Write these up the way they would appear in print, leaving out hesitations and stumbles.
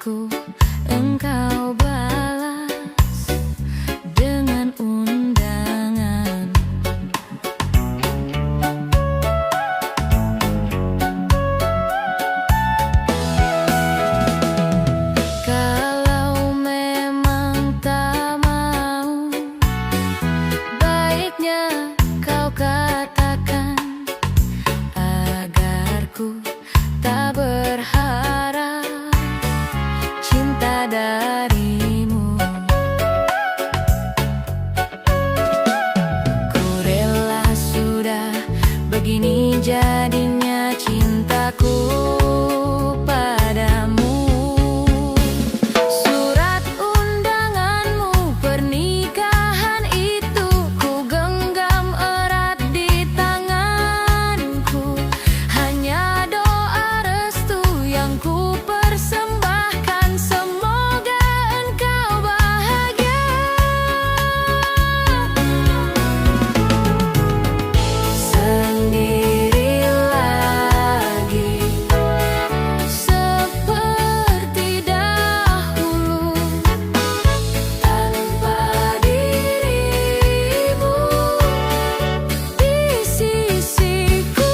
suratku engkau balas dengan undangan. Kalau memang tak mau, baiknya kau katakan agar ku tak berharap cinta darimu. Ku rela sudah, begini jadinya cintaku padamu. Surat undanganmu pernikahan itu ku genggam erat di tanganku. Hanya doa restu yang ku persembahkan, semoga engkau bahagia. Sendiri lagi seperti dahulu, tanpa dirimu di sisiku.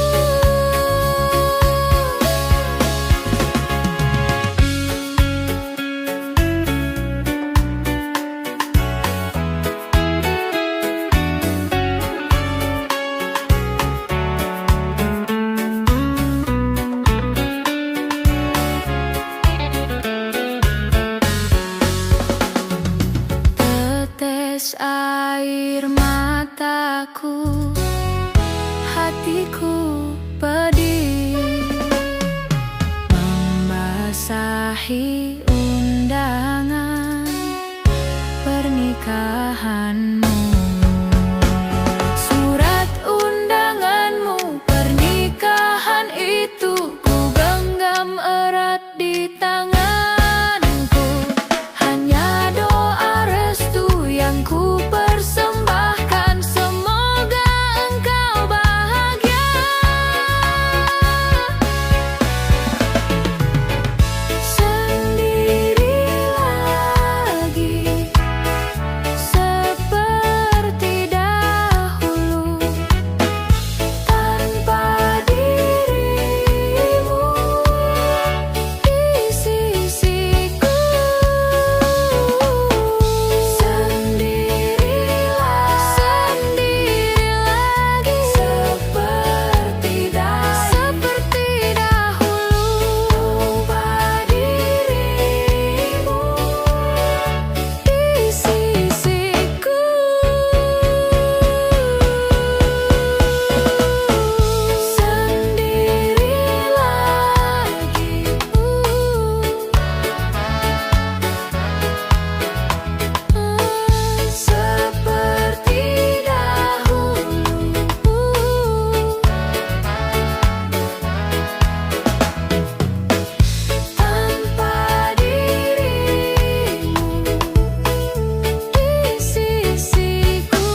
Tetes air mataku, hatiku pedih, membasahi undangan pernikahanmu. Surat undanganmu pernikahan itu ku genggam erat di tanganku. Hanya doa restu yang ku persembahkan, semoga engkau bahagia. Sendiri lagi seperti dahulu, tanpa dirimu di sisiku. Sendiri lagi seperti dahulu, tanpa dirimu di sisiku. Sendiri lagi seperti dahulu, tanpa dirimu di sisiku.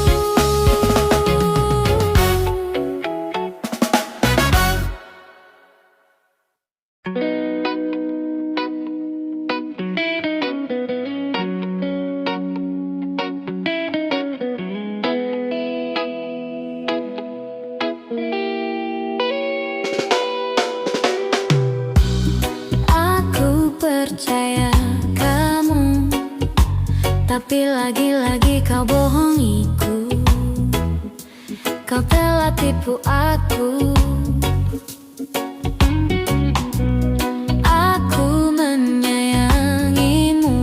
Aku percaya kamu, tapi lagi-lagi kau bohongiku. Kau telah tipu aku. Aku menyayangimu,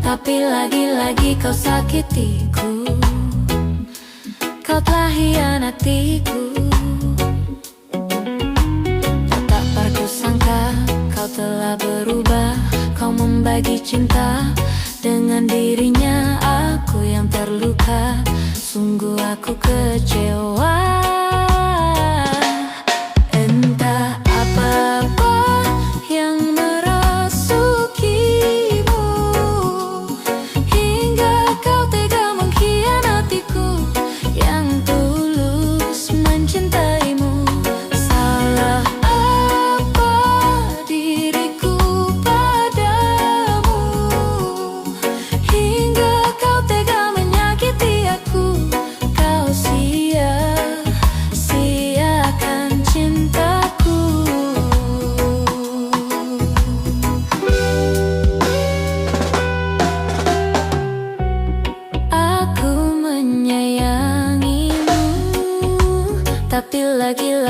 tapi lagi-lagi kau sakitiku. Kau telah hianatiku. Tak pernah sangka kau telah berubah. Kau membagi cinta dengan dirinya. Aku yang terluka, sungguh aku kecewa. Entah apa yang merasukimu, hingga kau tega mengkhianatiku yang tulus mencintaimu. Salah apa diriku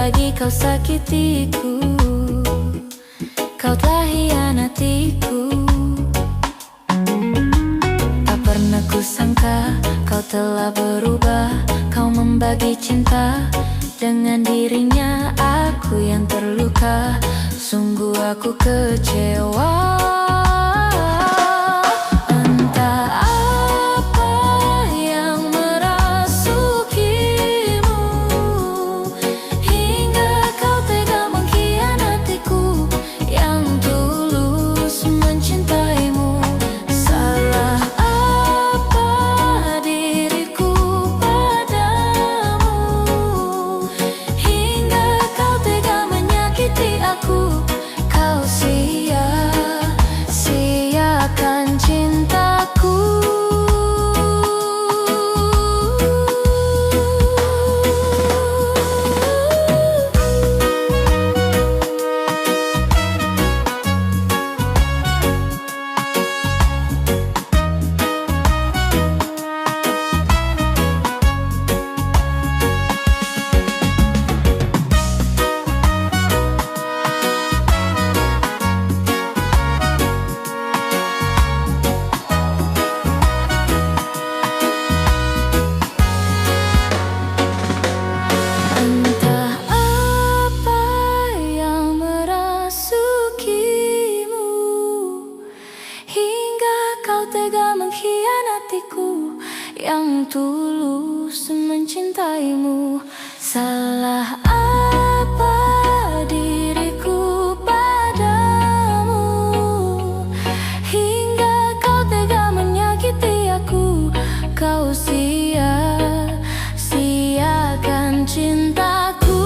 lagi kau sakitiku. Kau telah hianatiku. Tak pernah kusangka kau telah berubah. Kau membagi cinta dengan dirinya. Aku yang terluka, sungguh aku kecewa. Yang tulus mencintaimu. Salah apa diriku padamu hingga kau tega menyakiti aku. Kau sia-siakan cintaku.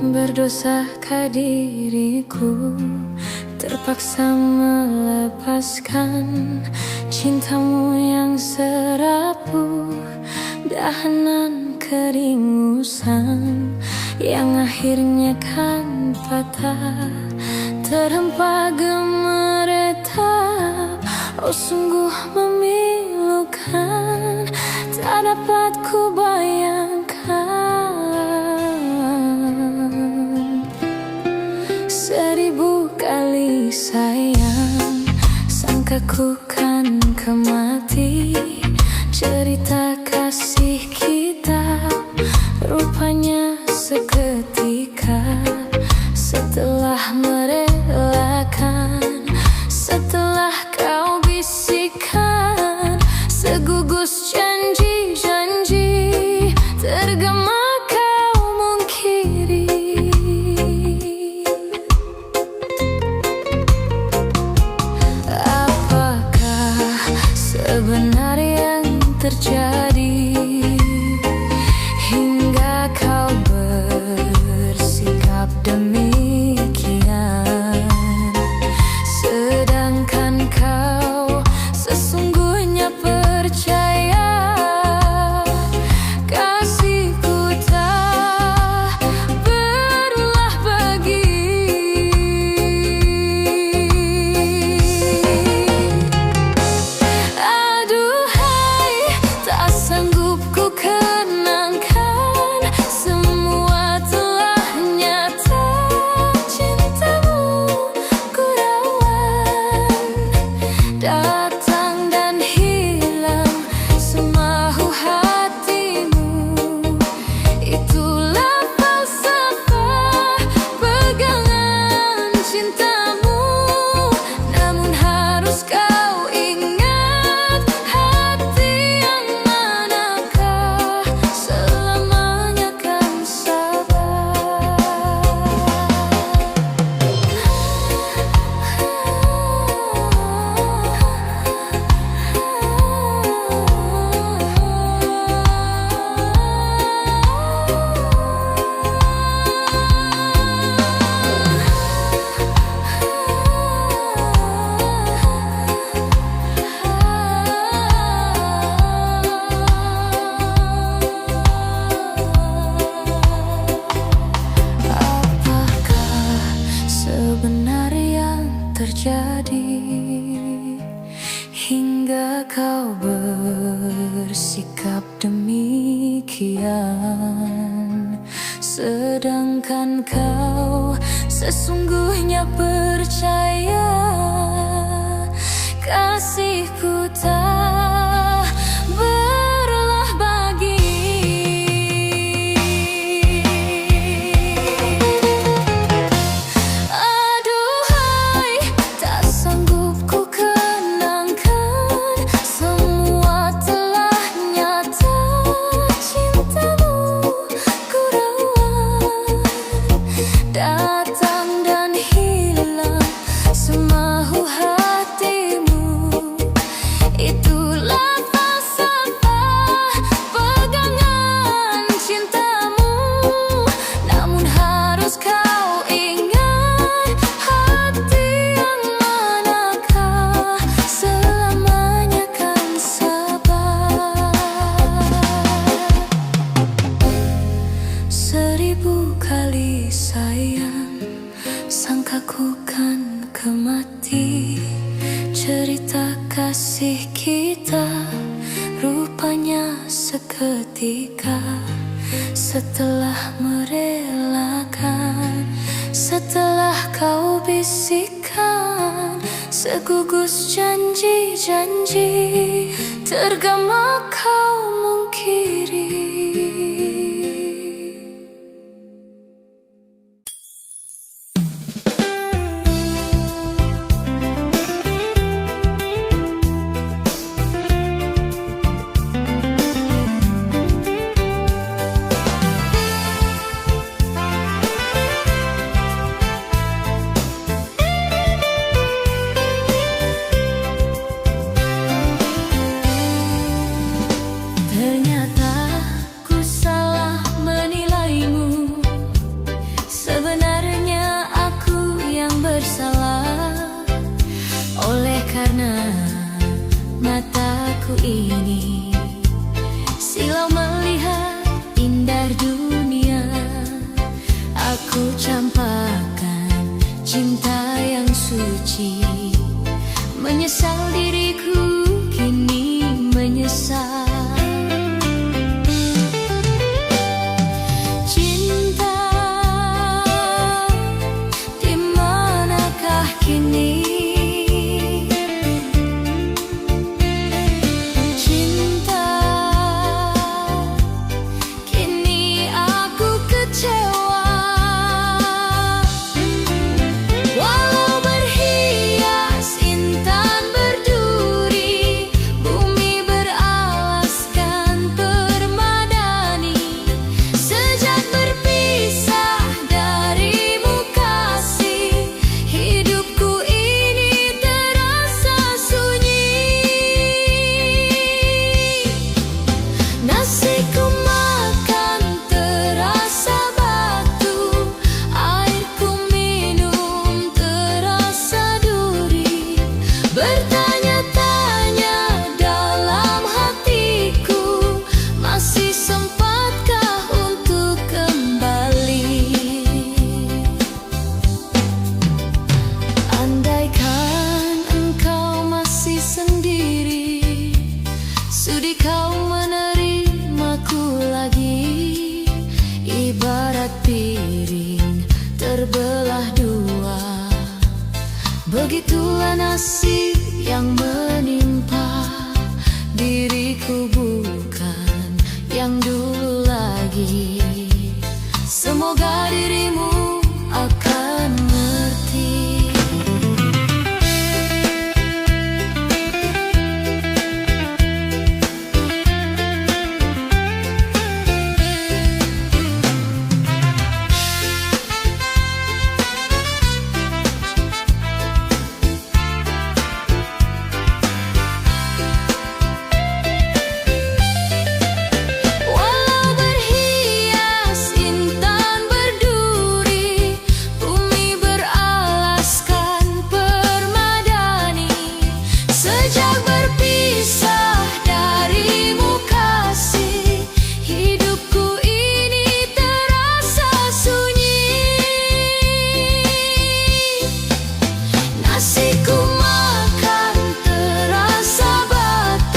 Berdosakah diriku terpaksa melepaskan cintamu yang serapuh, dahanan keringusan yang akhirnya kan patah, terhempa gemeretak. Oh sungguh memilukan, tak dapat ku bayangkan. 1000 kali sayang, sangka ku kan kemati. Cerita kasih kita rupanya seketika, setelah merelakan, setelah kau bisikan segugus janji-janji, tergema kau mungkiri. Benar yang terjadi hingga kau bersikap demikian, sedangkan kau sesungguhnya percaya kasihku tak berulah bagi. Datang dan hilang semahu hatimu, itulah falsafah pegangan. kau bersikap demikian, sedangkan kau sesungguhnya percaya kasihku tak berulah bagi. Aduhai, tak sanggup ku kenangkan, semua telah nyata cintamu ku rawat, datang dan hilang semahu hatimu. Itulah falsafah pegangan cintamu, namun harus kau ingat, hati yang manakah selamanya kan sabar. 1000 kali sayang, sangka ku kan kemati. Cerita kasih kita rupanya seketika, setelah merelakan, setelah kau bisikkan segugus janji-janji, tergama kau mungkiri. Ternyata ku salah menilaimu, sebenarnya aku yang bersalah. Oleh karena mataku ini silau melihat indah dunia, aku campakkan cinta yang suci. Menyesal diriku kini menyesal. Sudi kau menerimaku lagi, ibarat piring terbelah dua. Begitulah nasib yang menimpa diriku, bukan yang dulu lagi. Semoga dirimu akan mengerti. Nasiku makan terasa batu.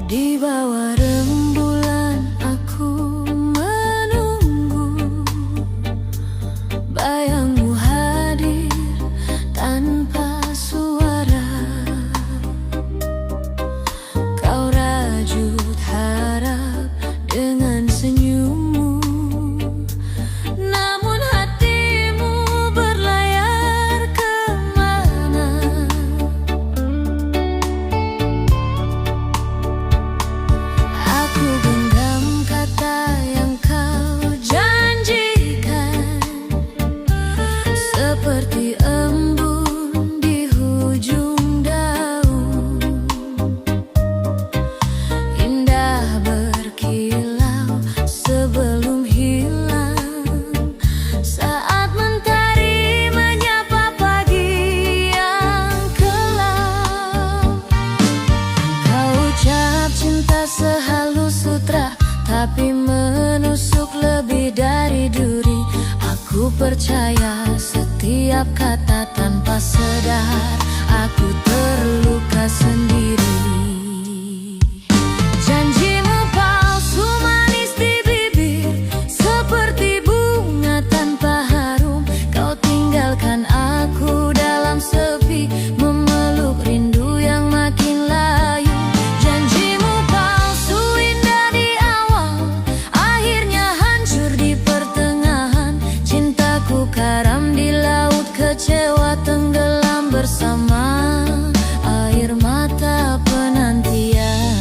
Di bawah rembulan aku menunggu bayangmu hadir tanpa suara. Kau rajut harap dengan senyummu, namun hatimu berlayar kemana. Aku genggam kata yang kau janjikan, seperti embun di hujung daun, indah berkilau sebelum hilang saat mentari menyapa pagi yang kelam. Kau ucap cinta sehalus sutra, tapi menusuk lebih dari duri. Aku percaya setiap kata tanpa sadar, aku terluka sendiri. Janjimu palsu manis di bibir, seperti bunga tanpa harum. Kau tinggalkan aku dalam sepi, memeluk rindu yang makin layu. Janjimu palsu indah di awal, akhirnya hancur di pertengahan. Cintaku karam di laut, kecewa tenggelam bersama air mata penantian.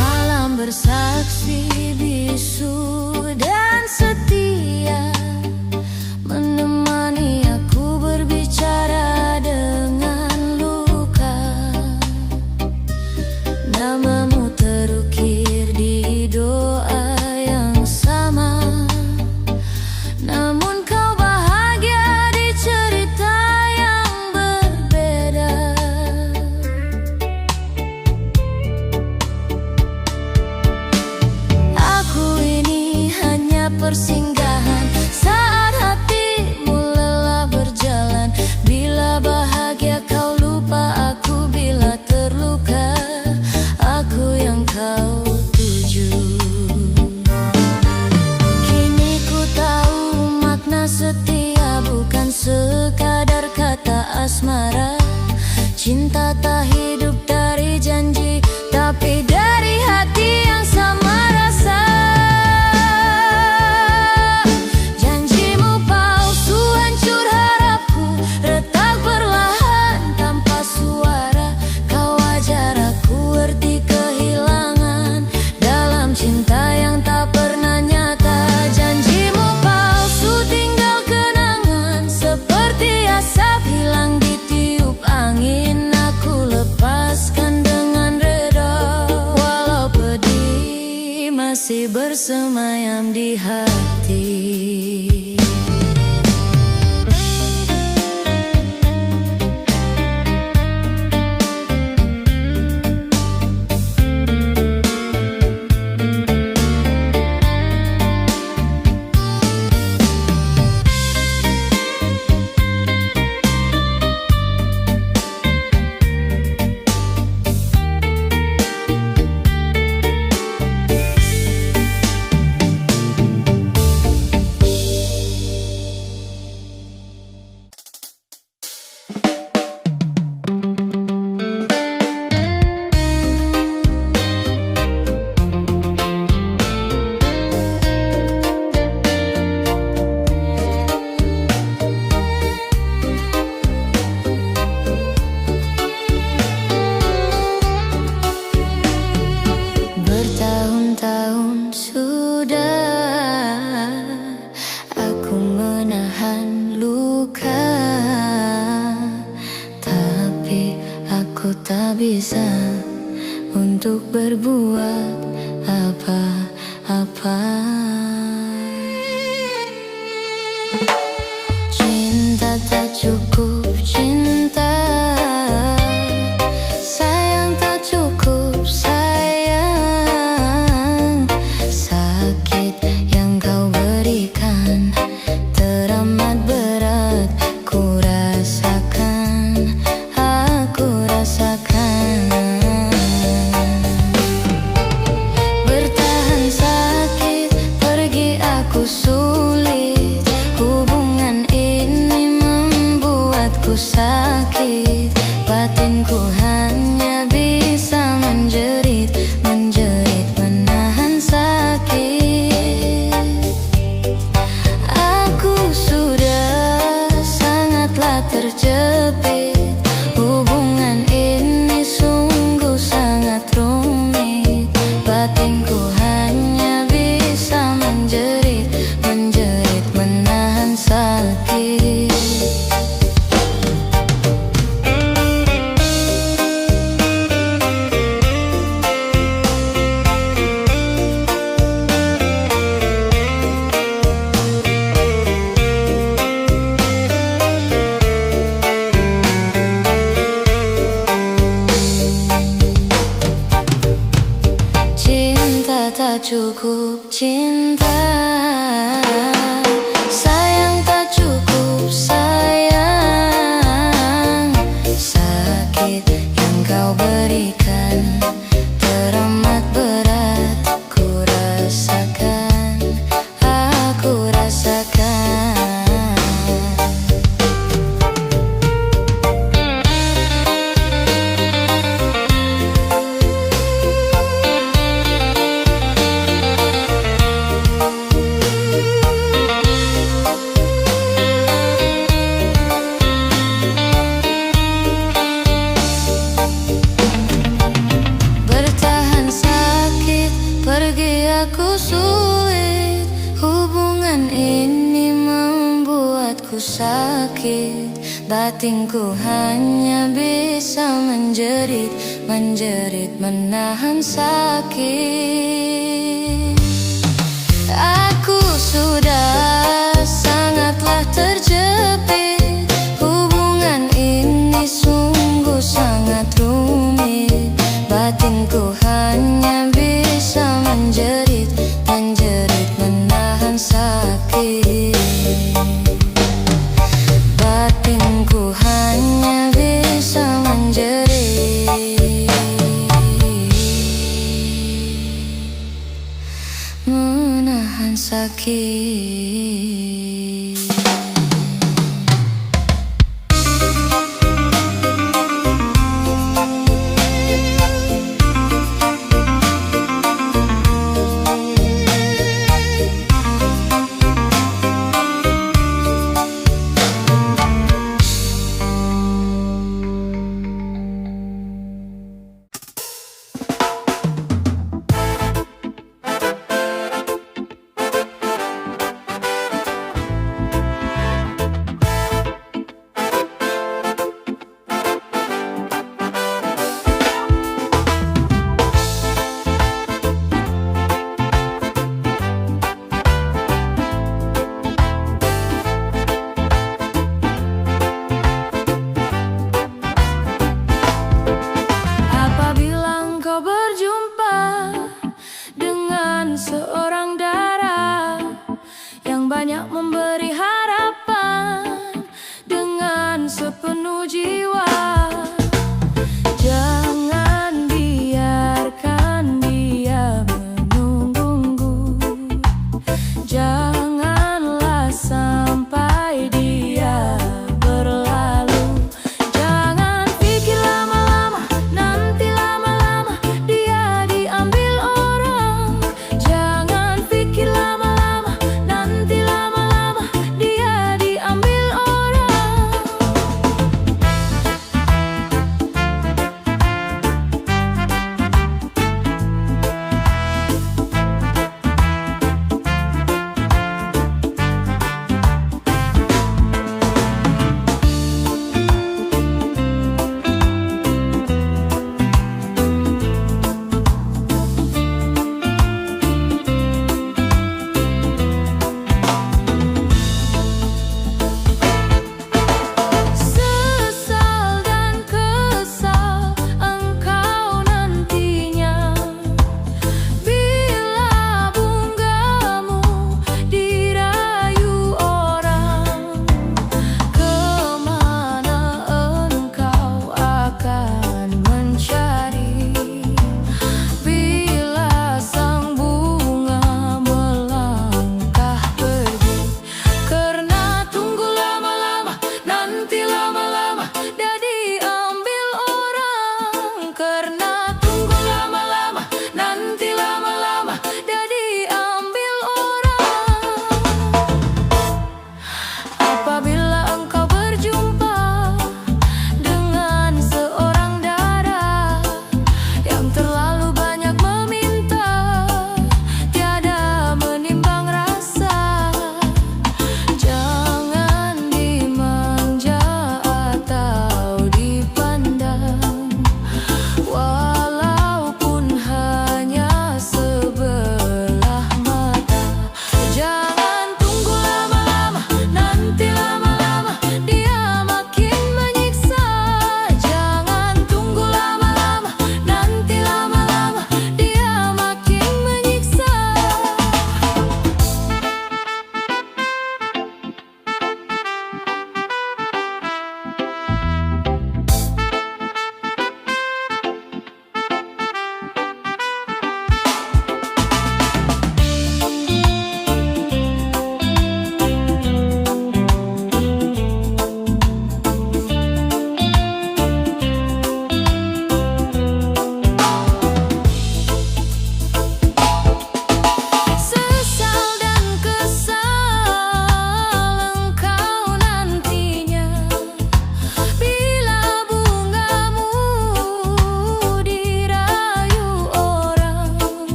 Malam bersaksi bisu dan setia, menemani aku berbicara dengan luka. Namamu terukir di doa yang sama, namun kau bahagia di cerita yang berbeda. Aku ini hanya persinggahan saat hatimu lelah berjalan. Bila bahagia kau lupa aku, bila terluka aku yang kau tuju. Kini ku tahu makna setia bukan sekadar kata asmara. Cinta tak hidup dari janji, tapi dari hati yang sama rasa. Janjimu palsu hancur harapku, retak perlahan tanpa suara. Kau ajar aku arti kehilangan dalam cinta yang tak pernah nyata. Janjimu palsu tinggal kenangan, seperti asap hilang ditiup angin. Aku lepaskan dengan reda, walau pedih masih bersemayam di hati. Bertahun-tahun sudah aku menahan luka, tapi aku tak bisa untuk berbuat apa-apa. Cinta tak cukup cinta, sayang tak cukup sayang. Sakit yang kau berikan teramat berat ku rasakan. membuatku sakit. Batinku hanya bisa menjerit, menjerit, menahan sakit. Aku sudah sangatlah terjepit. Hubungan ini sungguh sangat rumit. Batinku hanya bisa menjerit, menjerit, menahan sakit. Tak cukup cinta, sayang tak cukup sayang. Sakit yang kau berikan teramat berat, ku rasakan, aku rasakan. Pergi aku sulit, hubungan ini membuatku sakit. Batinku hanya bisa menjerit, menjerit, menahan sakit. Aku sudah sangatlah terjepit. Hubungan ini sungguh sangat rumit. Batinku hanya bisa menjerit, menjerit, menahan sakit. Batinku hanya bisa menjerit, menahan sakit. Seorang darah yang banyak memberi harapan dengan sepenuh jiwa. Jangan biarkan dia menunggu, janganlah sampai dia berlalu. Jangan pikir lama-lama, nanti lama-lama dia diambil orang. Jangan pikir lama-lama, nanti lama-lama dia diambil orang.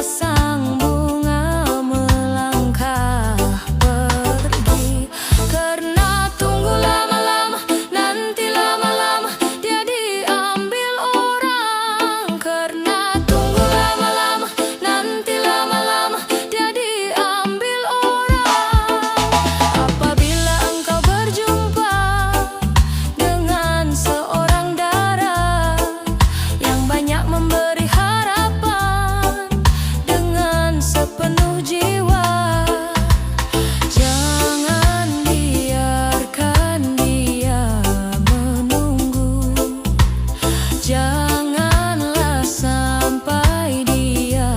sepasang bunga melangkah pergi. Karena tunggu lama-lama, nanti lama-lama dia diambil orang. Karena tunggu lama-lama, nanti lama-lama dia diambil orang. Apabila engkau berjumpa dengan seorang dara yang banyak memberi harapan dengan sepenuh jiwa, jangan biarkan dia menunggu. Janganlah sampai dia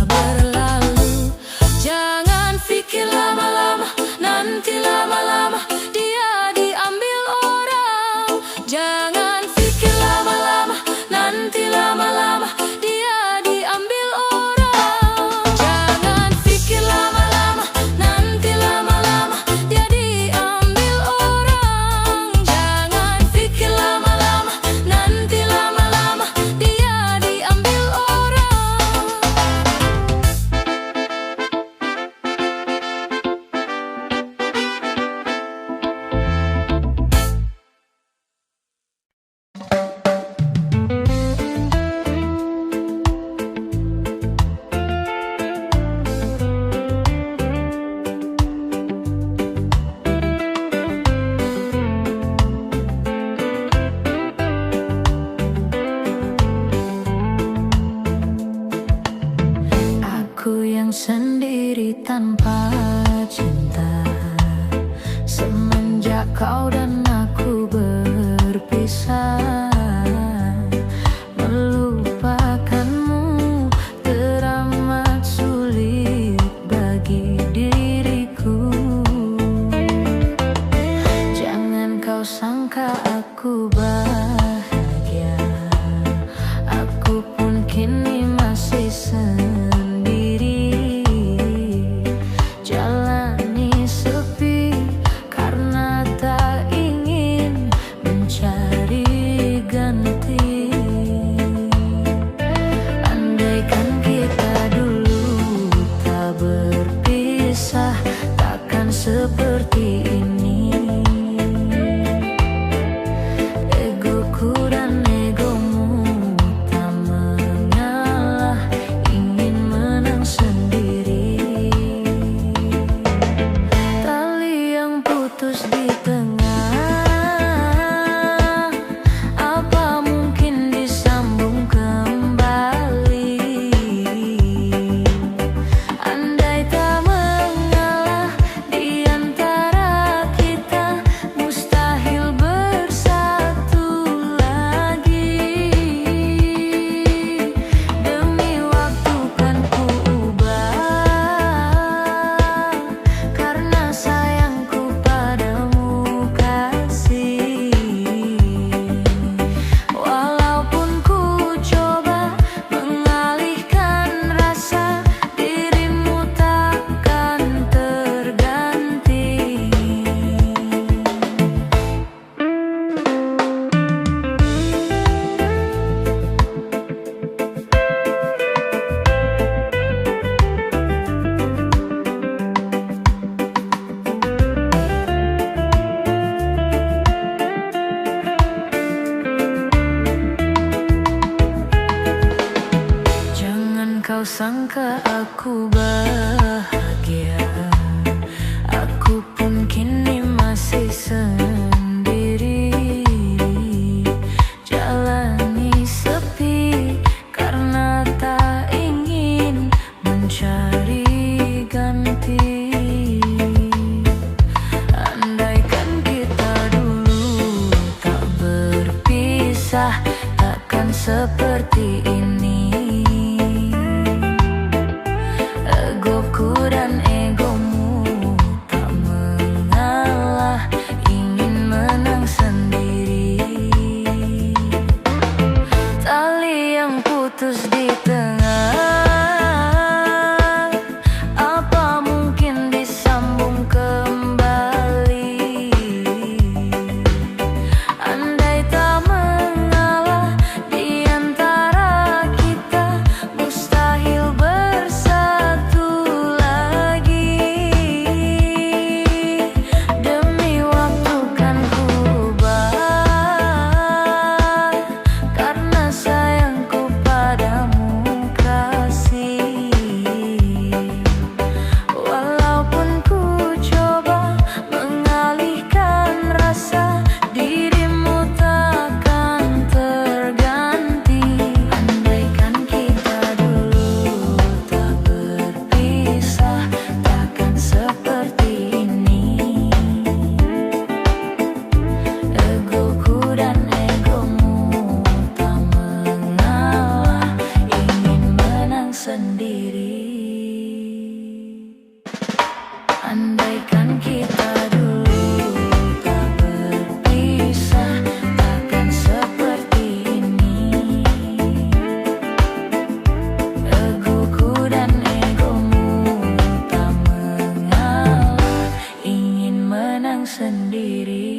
berlalu. Jangan fikir lama-lama, nanti lama-lama dia diambil orang. Jangan fikir lama-lama, nanti lama-lama dia diambil orang. Jangan fikir lama-lama, nanti lama-lama dia diambil orang. Jangan fikir lama-lama, nanti lama-lama dia diambil orang. Aku yang sendiri tanpa cinta, semenjak kau dan aku berpisah. Melupakanmu teramat sulit bagi diriku. Jangan kau sangka aku bahagia, aku pun kini masih sendiri. Jalani sepi karena tak ingin mencari ganti. Andaikan kita dulu tak berpisah, takkan seperti ini. Egoku dan egomu tak mengalah, ingin menang sendiri. Tali yang putus di tengah, apa mungkin disambung kembali? Andai tak mengalah di antara kita, mustahil bersatu lagi. Demi waktu kan ku ubah, karena sayangku padamu kasih. Walaupun ku coba mengalihkan rasa, dirimu takkan terganti. Jangan kau sangka aku bahagia, aku pun kini masih sendiri. Jalani sepi karena tak ingin mencari ganti. Andaikan kita dulu tak berpisah, takkan seperti ini. Egoku dan egomu sendiri. Andaikan kita dulu tak berpisah, takkan seperti ini. Egoku dan egomu tak mengalah, ingin menang sendiri.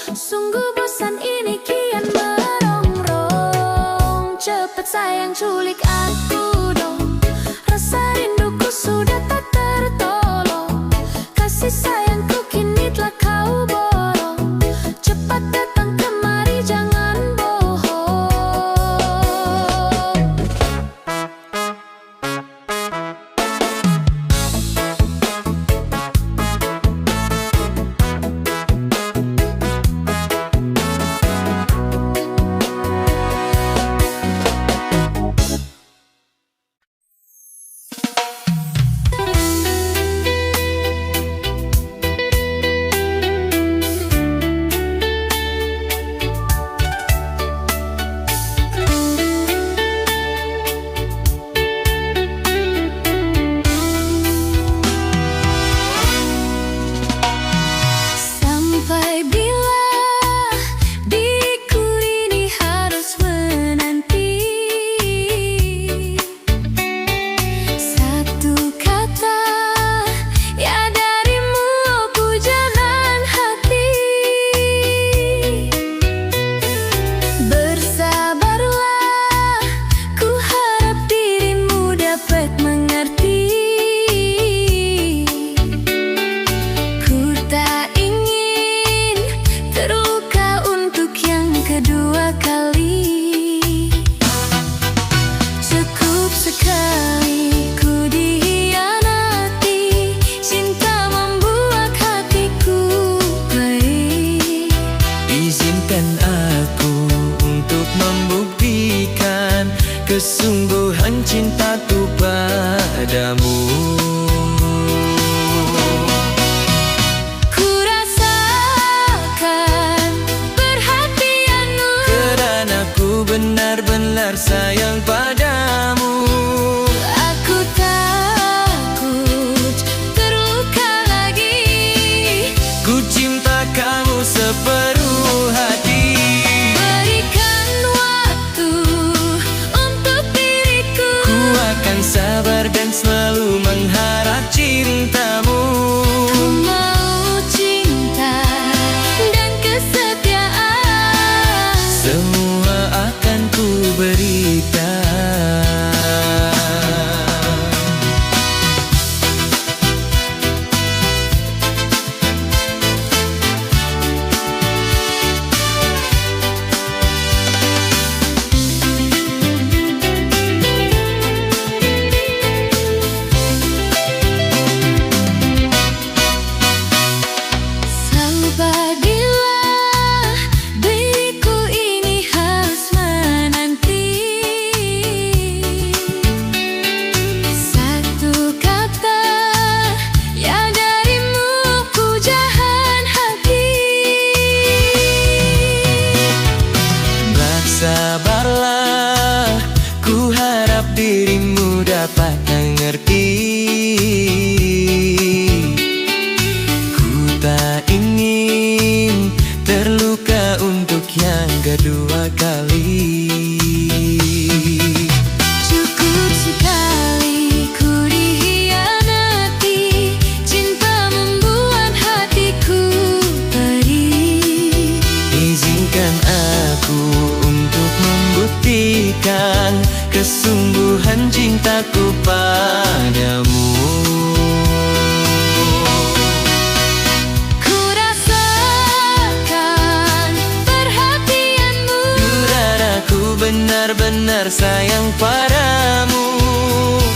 Sungguh bosan ini kian merongrong. Cepet sayang culik aku dong, rasa rinduku sudah tak tertolong. Kasih sayangku kini telah kau borong. Cepat datang kemari jangan bohong. sayang padamu. Aku takut terluka lagi. Ku cinta kamu sepenuh hati. Berikan waktu untuk diriku. Ku akan sabar dan selalu mengharap cintamu. Ku mau cinta dan kesetiaan. Semua akan ku berikan. Sabarlah, diriku ini harus menanti. Satu kata ya darimu pujahan hati. Bersabarlah, ku harap dirimu dapat mengerti. Ku tak ingin terluka untuk yang kedua kali. Cukup sekali ku dikhianati. Cinta membuat hatiku pedih. Izinkan aku untuk membuktikan kesungguhan cintaku padamu. Ku rasakan perhatianmu. Aku benar-benar sayang padamu.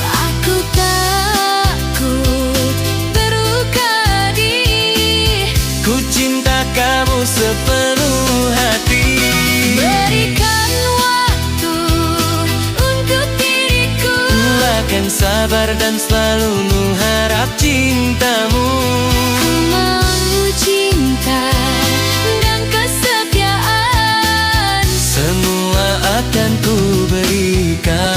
Aku takut terluka di. Ku cinta kamu sepenuh hati. Berikan waktu untuk diriku. Ku akan sabar dan selalu mengharap cintamu. Ku mau cinta dan kesetiaan. Semua akan ku berikan.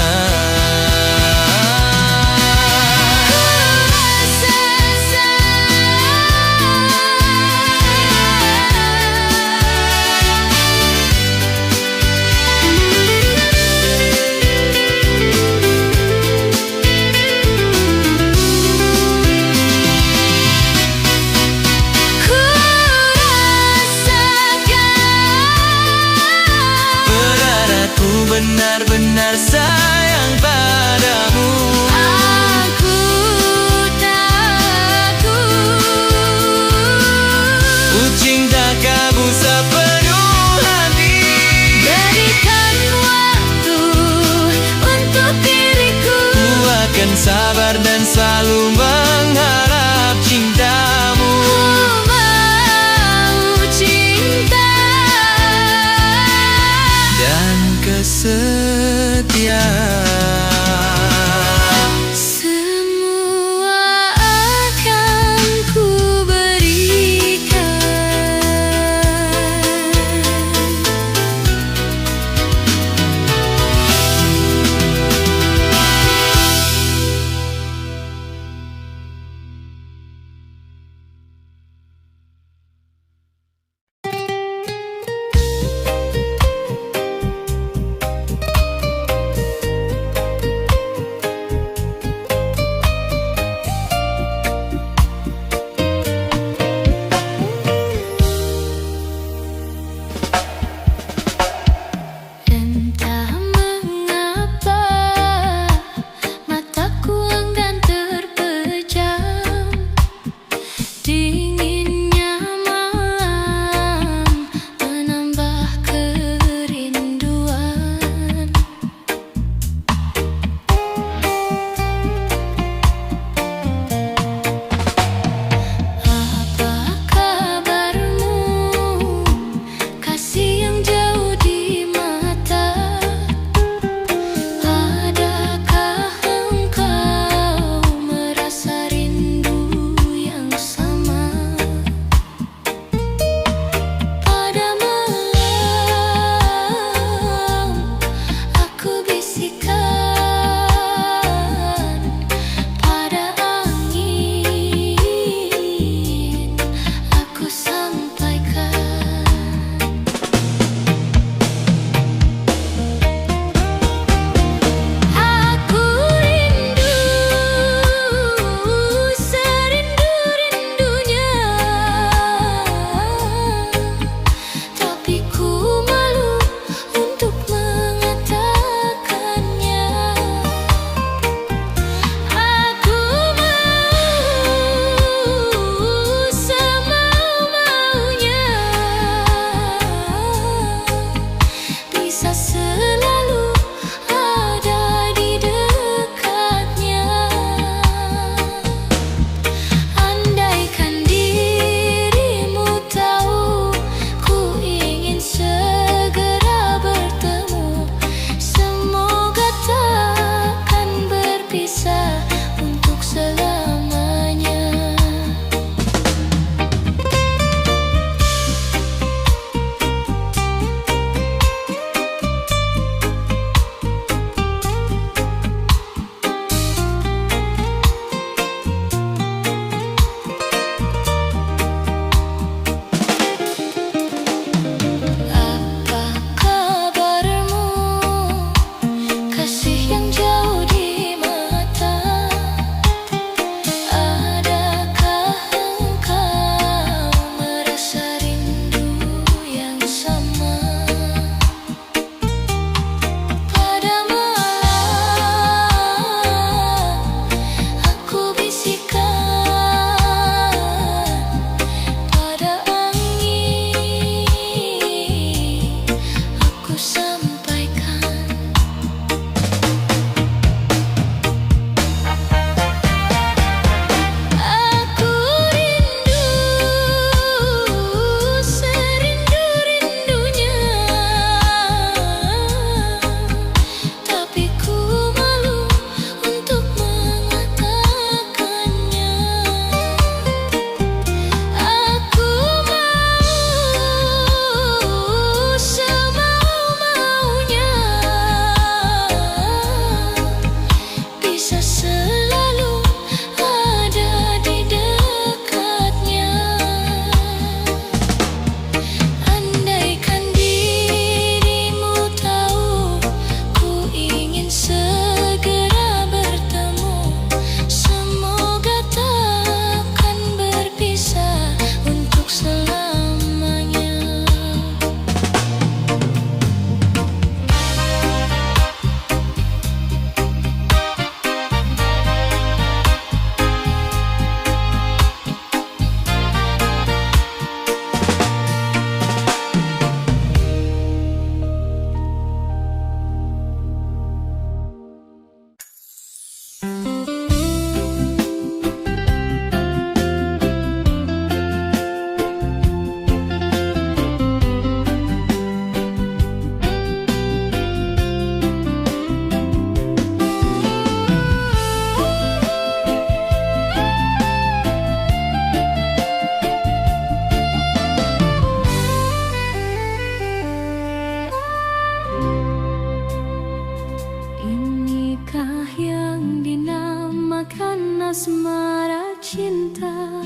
cinta.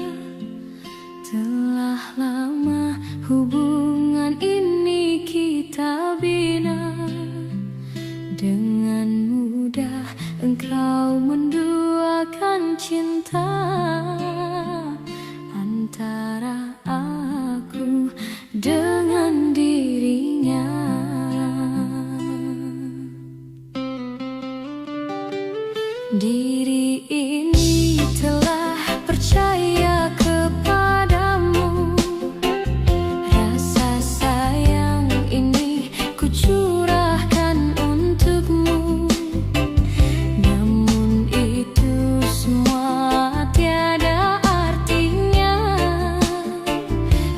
Telah lama hubungan ini kita bina. Dengan mudah engkau menduakan cinta antara aku dengan dirinya. Diri ini telah percaya kepadamu. Rasa sayang ini ku curahkan untukmu. Namun itu semua tiada artinya.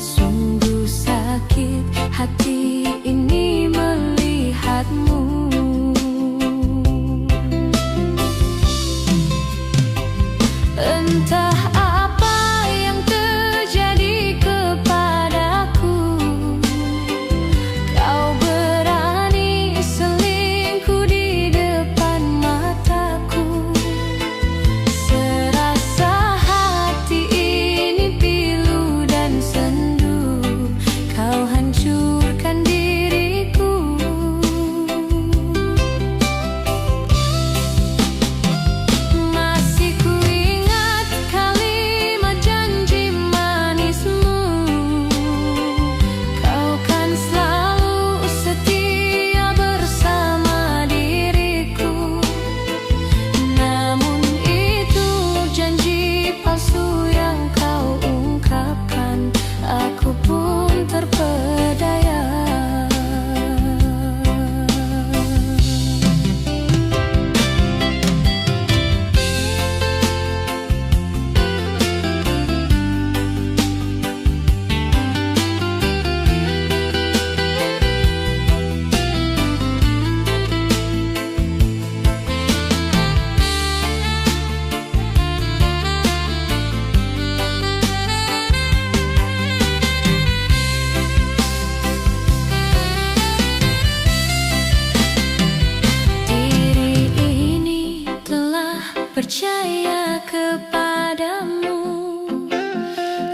Sungguh sakit hati ini melihatmu. Entah apa yang terjadi kepadaku, kau berani selingkuh di depan mataku. Serasa hati ini pilu dan sendu, kau hancurkan diriku. Masih ku ingat kalimat janji manismu. Kau kan selalu setia bersama diriku. Namun itu janji palsu yang kau ungkapkan. Aku pun terpedaya. Diri ini telah percaya kepadamu.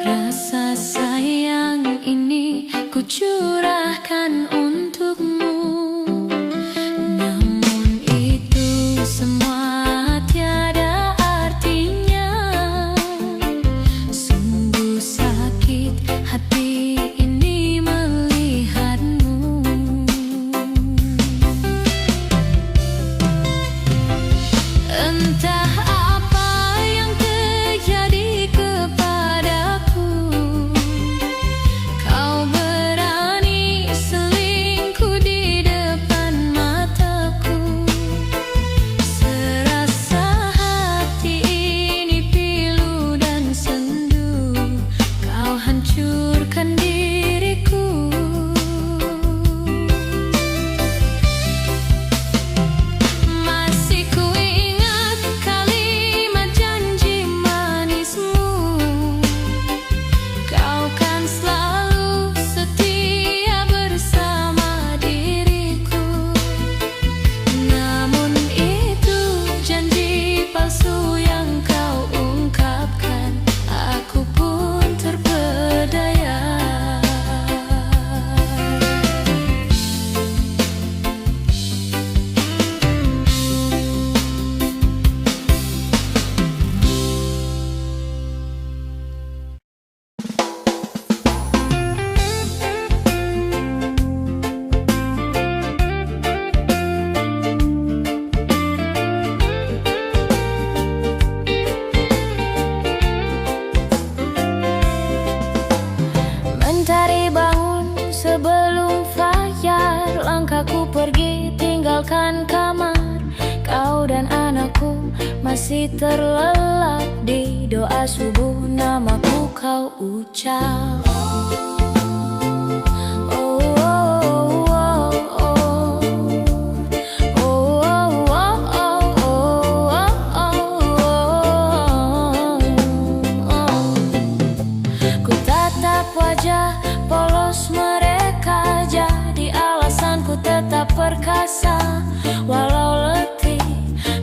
Rasa sayang ini ku curahkan untukmu. Namun itu semua tiada artinya. Sungguh sakit hati ini melihatmu. Entah apa yang terjadi kepadaku, kau berani selingkuh di depan mataku. Serasa hati ini pilu dan sendu, kau hancurkan diriku. Masih ku ingat kalimat janji manismu. Kau kan selalu setia bersama diriku. Namun itu janji palsu yang kau ungkapkan. Aku pun terpedaya. Mentari bangun sebelum fajar. Langkahku pergi tinggalkan kamar. Kau dan anakku masih terlelap di doa subuh. Namaku kau ucap. Oh, oh, oh, oh. Oh, oh, oh, oh, oh, oh, oh. Ku tatap wajah polos mereka, jadi alasanku tetap perkasa. Walau letih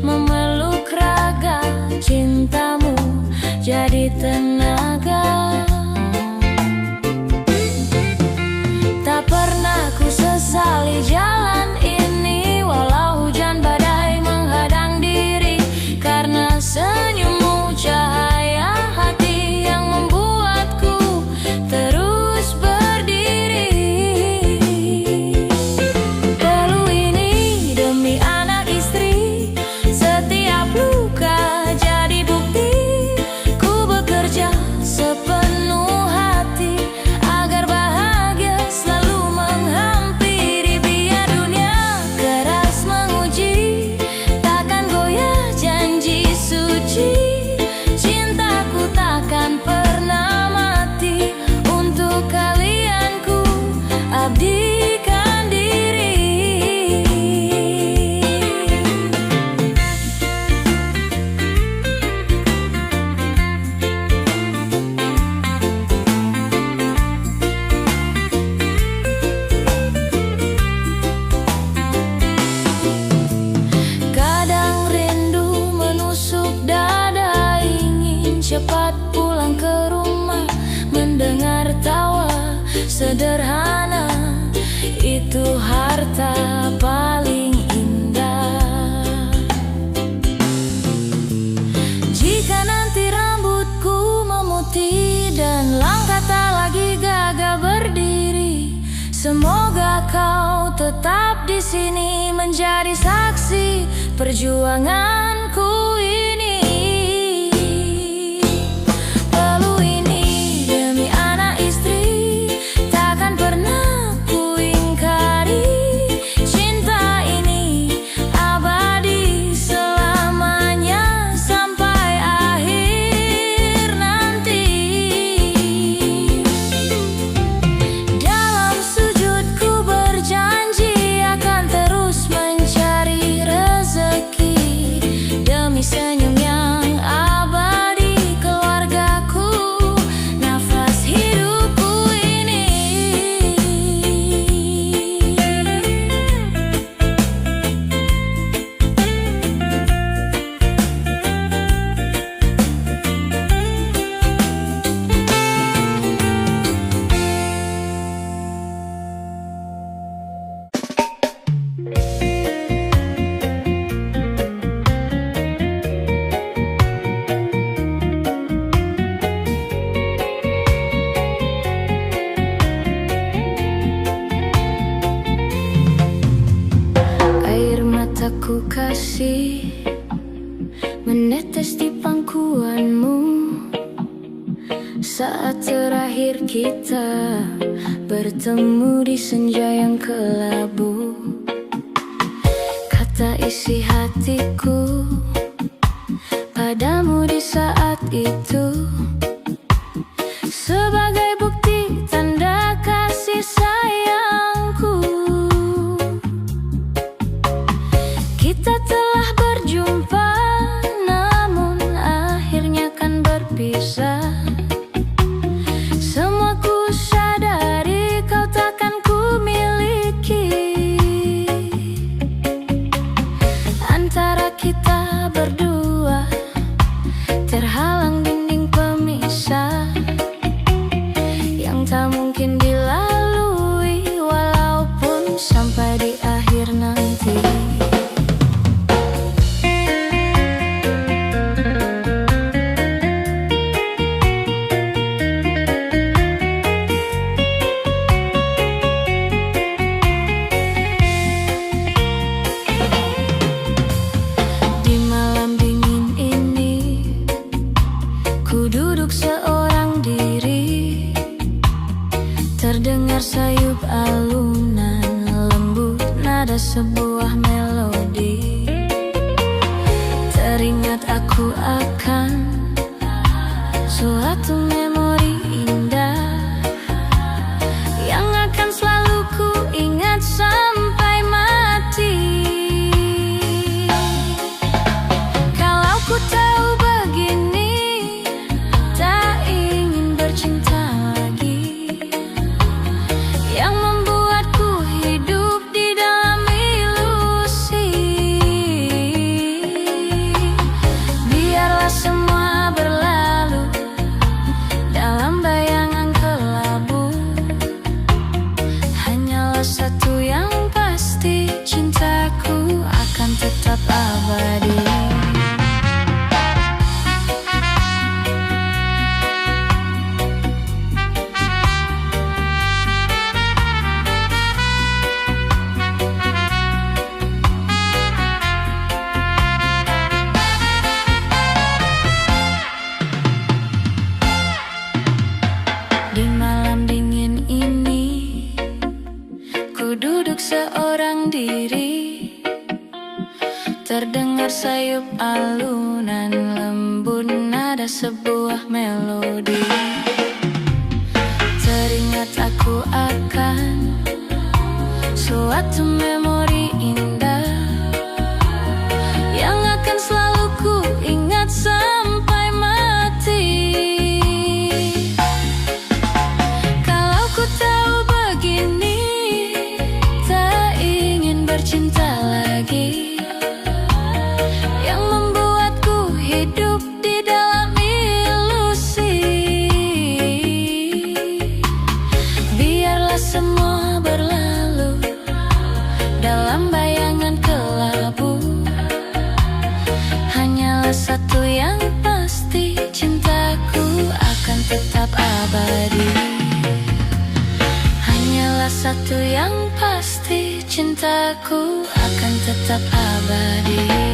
memeluk raga cintamu, jadi cepat pulang ke rumah, mendengar tawa sederhana, itu harta paling indah. Jika nanti rambutku memutih dan langkah tak lagi gagah berdiri, semoga kau tetap di sini menjadi saksi perjuanganku ini. Lalu ini demi anak istri, takkan pernah ku ingkari. Cinta ini abadi selamanya sampai akhir nanti. Dalam sujudku berjanji akan terus mencari rezeki demi senyum yang abadi keluargaku, nafas hidupku ini. Air mataku kasih menetes di pangkuanmu saat terakhir kita bertemu di senja yang kelabu. Kata isi hatiku padamu di saat itu, sebagai bukti tanda kasih sayangku. Kita telah berjumpa, namun akhirnya kan berpisah. Semua ku sadari kau takkan ku miliki. Antara kita berdua terhalang dinding pemisah yang tak mungkin dilalui walaupun sampai di akhir nanti. Di malam dingin ini, ku duduk seorang diri, terdengar sayup alunan lembut nada sebuah melodi. Teringat aku akan suatu memori indah yang akan selalu ku ingat sampai mati. Kalau ku tahu begini, tak ingin bercinta lagi, yang membuatku hidup di dalam ilusi. Biarlah semua berlalu, satu yang pasti, cintaku akan tetap abadi.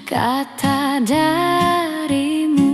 kata darimu.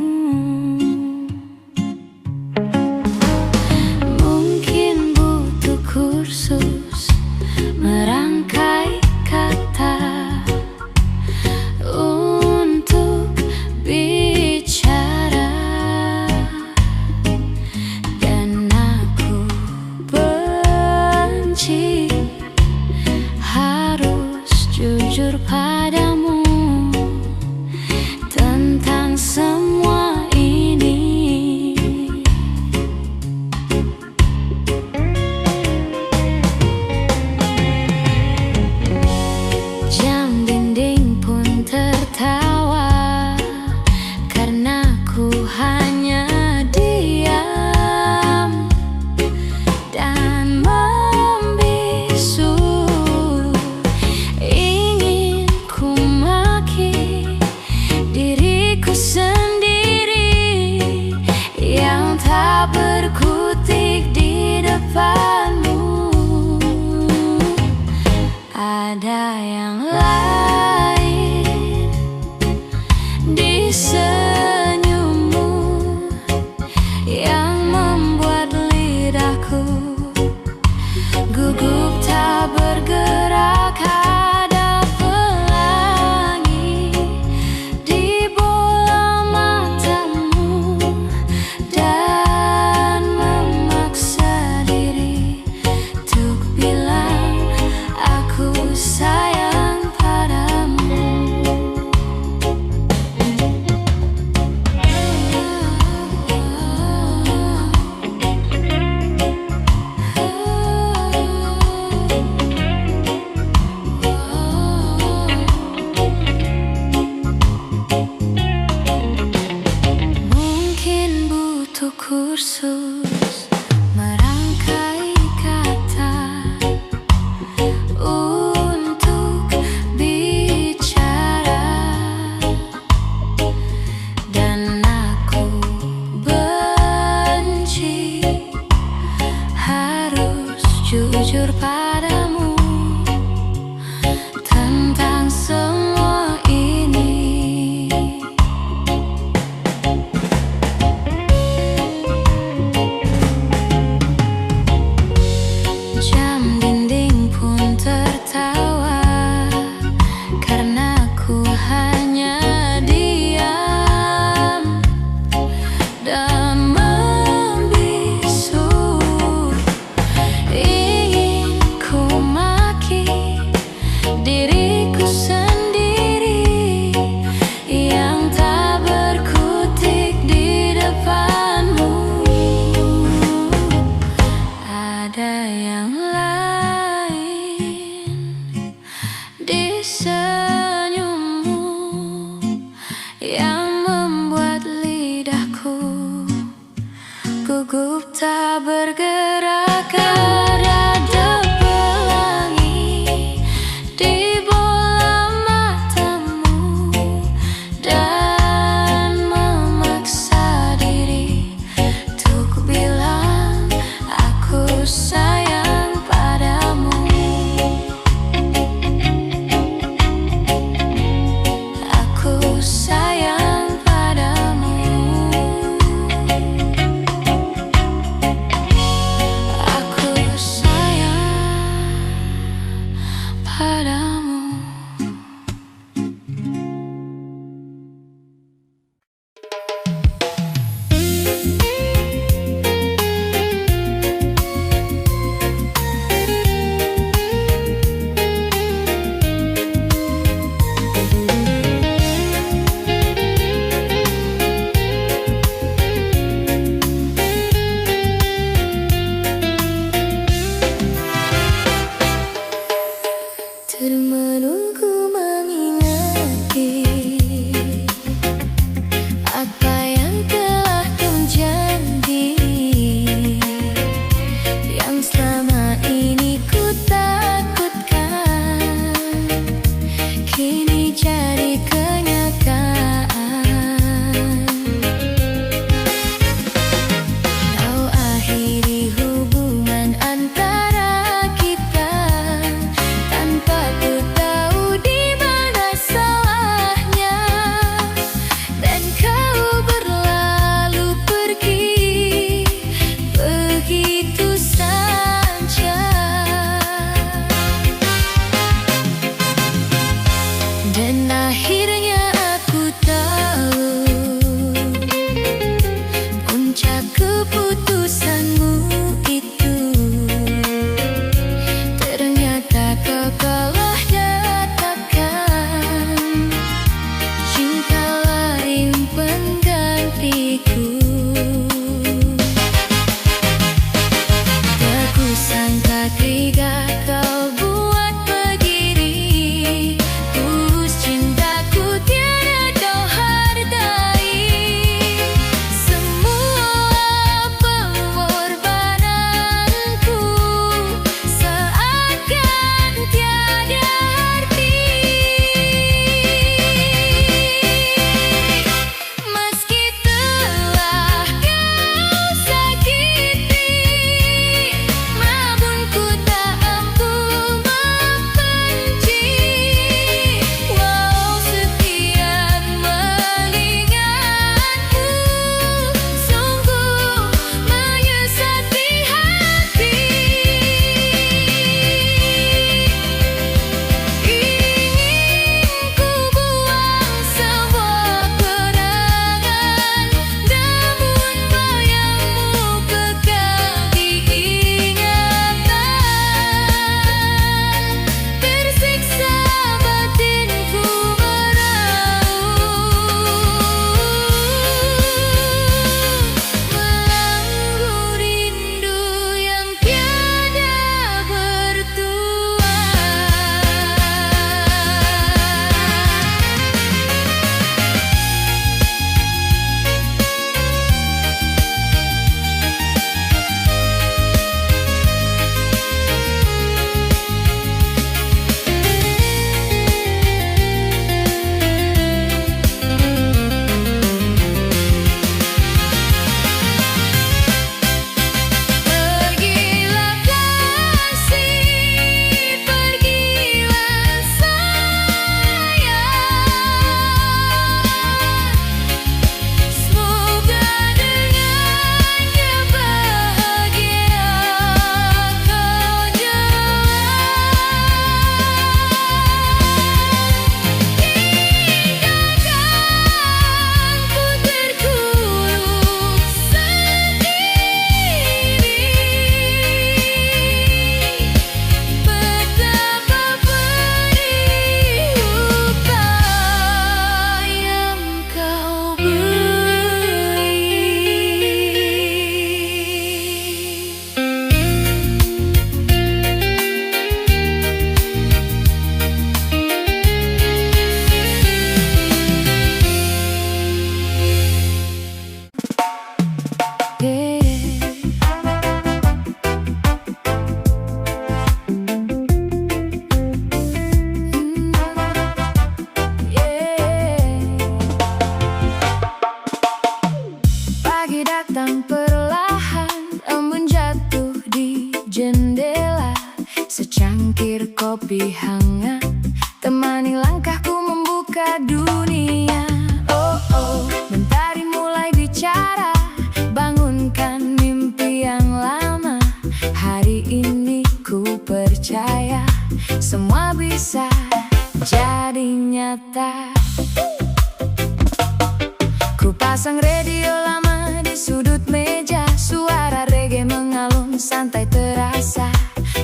diriku sendiri yang tak berkutik di depanmu. Ada yang lain di senyummu yang membuat lidahku gugup tak bergerak. Ada pelangi di bola matamu dan memaksa diri untuk bilang aku sayang padamu. Mungkin butuh kursus merangkai kata untuk bicara, dan aku benci harus jujur padamu tentang semua ini. Jam dinding pun tertawa karena ku hanya diam dan membisu. Ingin ku maki diriku sendiri yang tak berkutik di depanmu. Ada yang lain di senyummu yang membuat lidahku gugup tak bergerak. Ada pelangi di bola matamu dan memaksa diri untuk bilang aku sayang padamu. Aku sayang padamu. Ku pasang radio lama di sudut meja, suara reggae mengalun santai terasa.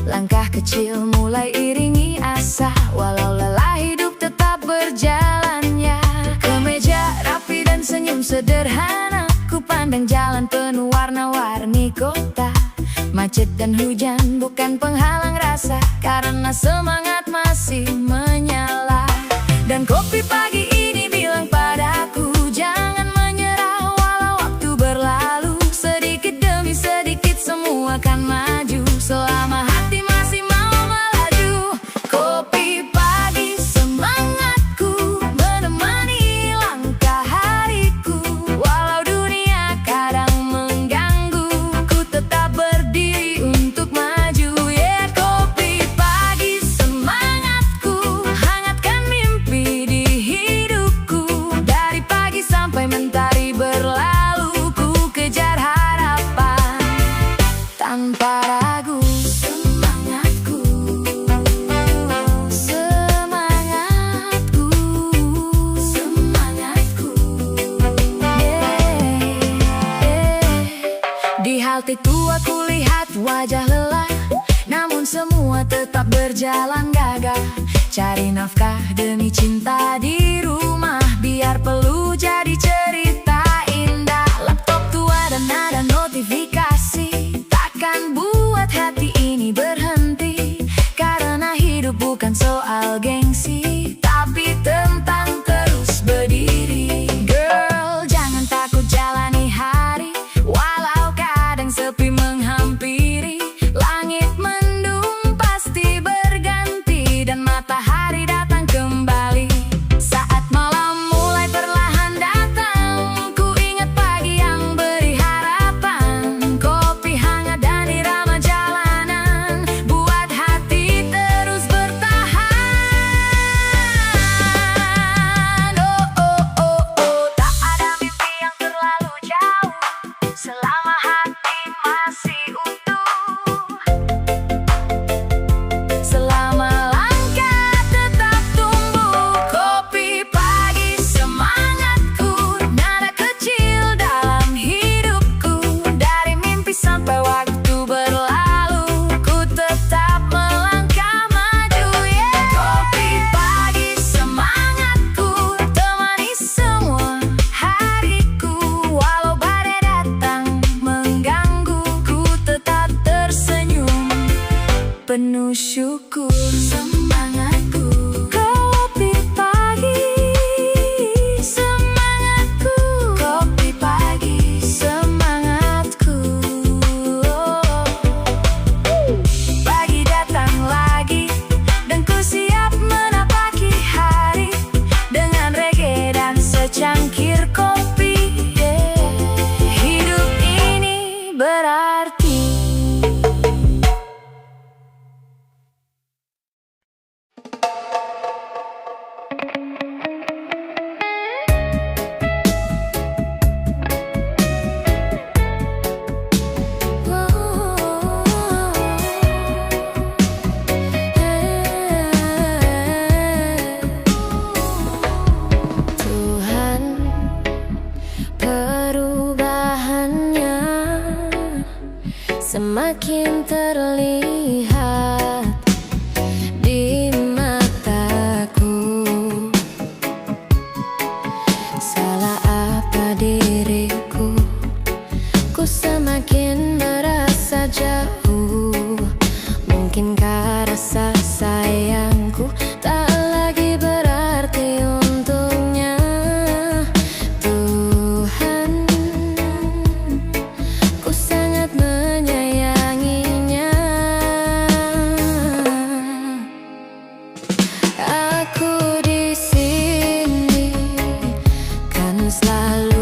Langkah kecil mulai iringi asa, walau lelah hidup tetap berjalannya. Kemeja rapi dan senyum sederhana, ku pandang jalan penuh warna-warni kota. Macet dan hujan bukan penghalang rasa, karena semangat masih menyala. Dan kopi pagi ini bilang padaku, jangan menyerah walau waktu berlalu. Sedikit demi sedikit semua akan maju, selama hati masih mau melaju. Kopi pagi semangatku, menemani langkah hariku. Walau dunia kadang mengganggu, ku tetap berdiri untuk maju. Yeah, kopi pagi semangatku, hangatkan mimpi di hidupku. Dari pagi sampai mentari berlalu, ku kejar harapan tanpa ragu. Semangatku, semangatku, semangatku. Di halte tua ku lihat wajah lelah, namun semua tetap berjalan gagah. Cari nafkah demi cinta di rumah, biar perlu jadi cerita indah. Laptop tua dan ada notifikasi, takkan buat hati ini berhenti. Karena hidup bukan soal gengsi, tapi tentang terus berdiri. Girl, jangan takut jalani hari, walau kadang sepi menghampiri. Langit mendung pasti berganti, dan matahari datang kembali. Saat malam mulai perlahan datang, ku ingat pagi yang beri harapan. Kopi hangat dan irama jalanan, buat hati terus bertahan. Oh, oh, oh, oh, tak ada mimpi yang terlalu jauh, selama hati masih utuh. Selama langkah tetap tumbuh. Kopi pagi semangatku, nada kecil dalam hidupku. Dari mimpi sampai waktu berlalu, ku tetap melangkah maju. Yeah. Kopi pagi semangatku, temani semua hariku. Walau badai datang mengganggu, ku tetap tersenyum penuh syukur. Semangatku, kopi pagi semangatku, kopi pagi semangatku. Pagi datang lagi, dan ku siap menapaki hari dengan reggae dan secangkir kopi. Yeah. Hidup ini berarti. Tuhan, perubahannya semakin terlihat di mataku. Salah apa diriku? Ku semakin merasa jauh. Mungkinkah rasa sayangku tak lagi berarti untuknya? Tuhan, ku sangat menyayanginya. Aku di sini kan selalu